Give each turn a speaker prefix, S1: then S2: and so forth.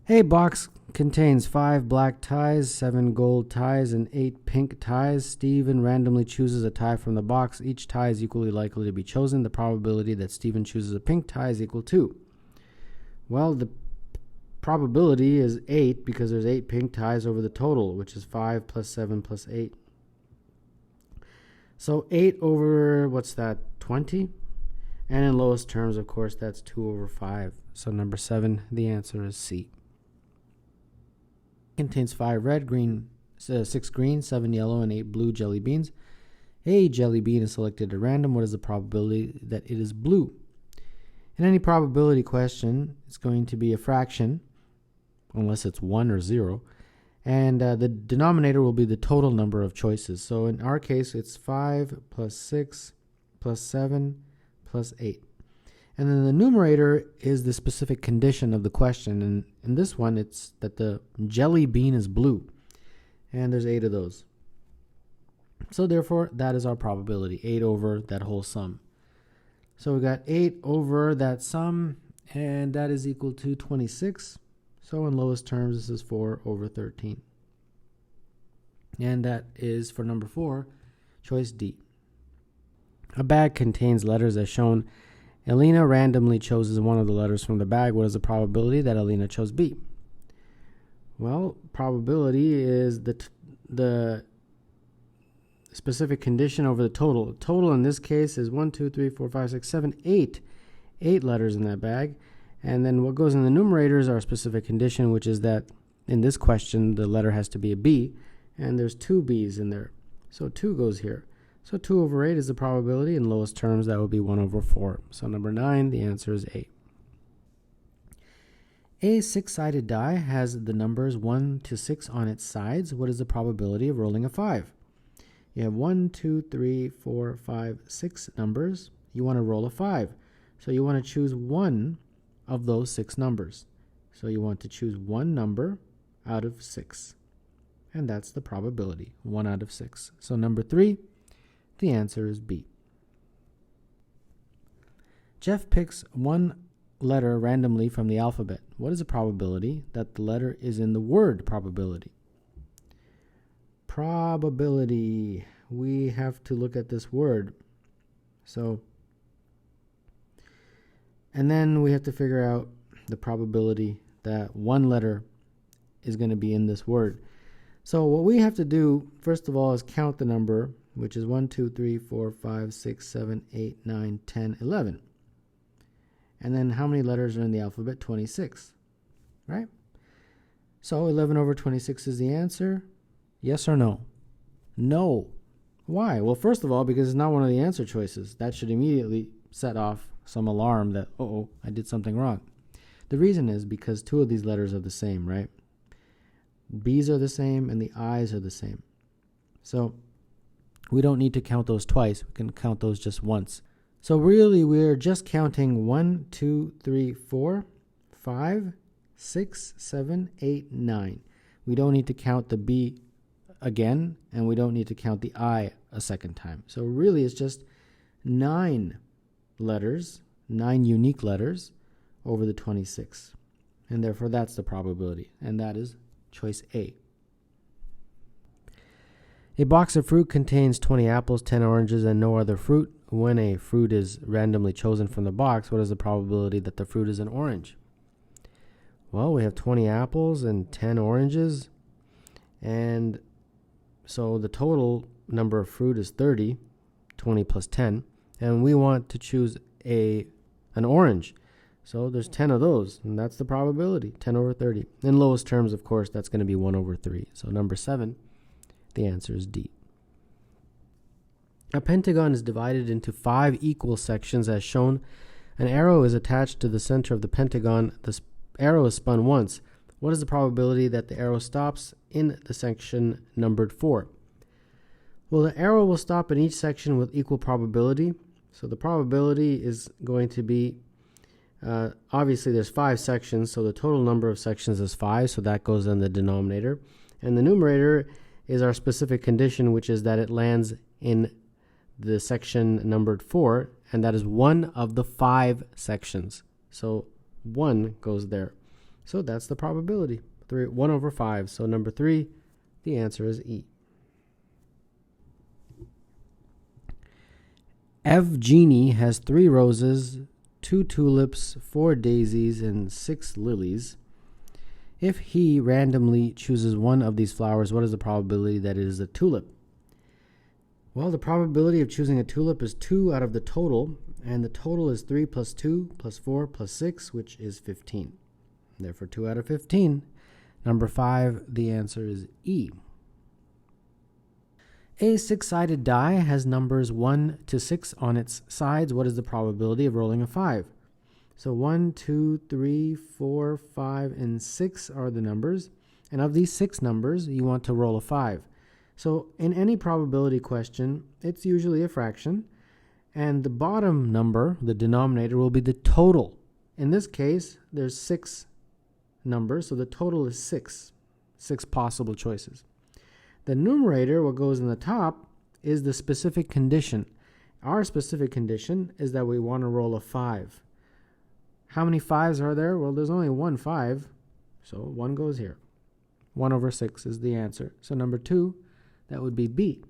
S1: A box contains 5 black ties, 7 gold ties, and 8 pink ties. Stephen randomly chooses a tie from the box. Each tie is equally likely to be chosen. The probability that Stephen chooses a pink tie is equal to. Well, the probability is 8 because there's 8 pink ties over the total, which is 5 plus 7 plus 8. So 8 over, what's that, 20? And in lowest terms, of course, that's 2 over 5. So number 7, the answer is C. Contains 5 red, 6 green, 7 yellow, and 8 blue jelly beans. A jelly bean is selected at random. What is the probability that it is blue? In any probability question, it's going to be a fraction, unless it's 1 or 0. And the denominator will be the total number of choices. So in our case, it's 5 plus 6 plus 7 plus 8. And then the numerator is the specific condition of the question. And in this one, it's that the jelly bean is blue. And there's 8 of those. So therefore, that is our probability, 8 over that whole sum. So we got 8 over that sum, and that is equal to 26. So in lowest terms, this is 4 over 13. And that is, for number 4, choice D. A bag contains letters as shown. Alina randomly chooses one of the letters from the bag. What is the probability that Alina chose B? Well, probability is the specific condition over the total. The total in this case is 1, 2, 3, 4, 5, 6, 7, 8. 8 letters in that bag. And then what goes in the numerator is our specific condition, which is that in this question, the letter has to be a B, and there's 2 B's in there. So 2 goes here. So 2 over 8 is the probability. In lowest terms, that would be 1 over 4. So number 9, the answer is A. A 6-sided die has the numbers 1 to 6 on its sides. What is the probability of rolling a 5? You have 1, 2, 3, 4, 5, 6 numbers. You want to roll a 5. So you want to choose one of those 6 numbers. So you want to choose one number out of 6. And that's the probability, 1 out of 6. So number 3, the answer is B. Jeff picks one letter randomly from the alphabet. What is the probability that the letter is in the word probability? Probability. We have to look at this word. And then we have to figure out the probability that one letter is going to be in this word. So what we have to do, first of all, is count the number, which is 1, 2, 3, 4, 5, 6, 7, 8, 9, 10, 11. And then how many letters are in the alphabet? 26, right? So 11 over 26 is the answer. Yes or no? No. Why? Well, first of all, because it's not one of the answer choices. That should immediately set off some alarm that, uh-oh, I did something wrong. The reason is because 2 of these letters are the same, right? B's are the same and the I's are the same. So we don't need to count those twice. We can count those just once. So really, we're just counting 1, 2, 3, 4, 5, 6, 7, 8, 9. We don't need to count the B again, and we don't need to count the I a second time. So really, it's just 9 letters, 9 unique letters over the 26. And therefore, that's the probability. And that is choice A. A box of fruit contains 20 apples, 10 oranges, and no other fruit. When a fruit is randomly chosen from the box, what is the probability that the fruit is an orange? Well, we have 20 apples and 10 oranges. And so the total number of fruit is 30, 20 plus 10. And we want to choose an orange. So there's 10 of those, and that's the probability, 10 over 30. In lowest terms, of course, that's going to be 1 over 3. So number 7, the answer is D. A pentagon is divided into 5 equal sections as shown. An arrow is attached to the center of the pentagon. The arrow is spun once. What is the probability that the arrow stops in the section numbered 4? Well, the arrow will stop in each section with equal probability. So the probability is going to be, obviously there's 5 sections, so the total number of sections is 5, so that goes in the denominator. And the numerator is our specific condition, which is that it lands in the section numbered 4, and that is one of the 5 sections. So 1 goes there. So that's the probability. 1 over 5. So number 3, the answer is E. Evgeny has 3 roses, 2 tulips, 4 daisies, and 6 lilies. If he randomly chooses one of these flowers, what is the probability that it is a tulip? Well, the probability of choosing a tulip is 2 out of the total, and the total is 3 plus 2 plus 4 plus 6, which is 15. Therefore, 2 out of 15. Number 5, the answer is E. A six-sided die has numbers 1 to 6 on its sides. What is the probability of rolling a 5? So 1, 2, 3, 4, 5, and 6 are the numbers. And of these 6 numbers, you want to roll a 5. So in any probability question, it's usually a fraction. And the bottom number, the denominator, will be the total. In this case, there's 6 numbers, so the total is 6. 6 possible choices. The numerator, what goes in the top, is the specific condition. Our specific condition is that we want to roll a 5. How many 5s are there? Well, there's only one 5, so 1 goes here. 1 over 6 is the answer. So number 2, that would be B.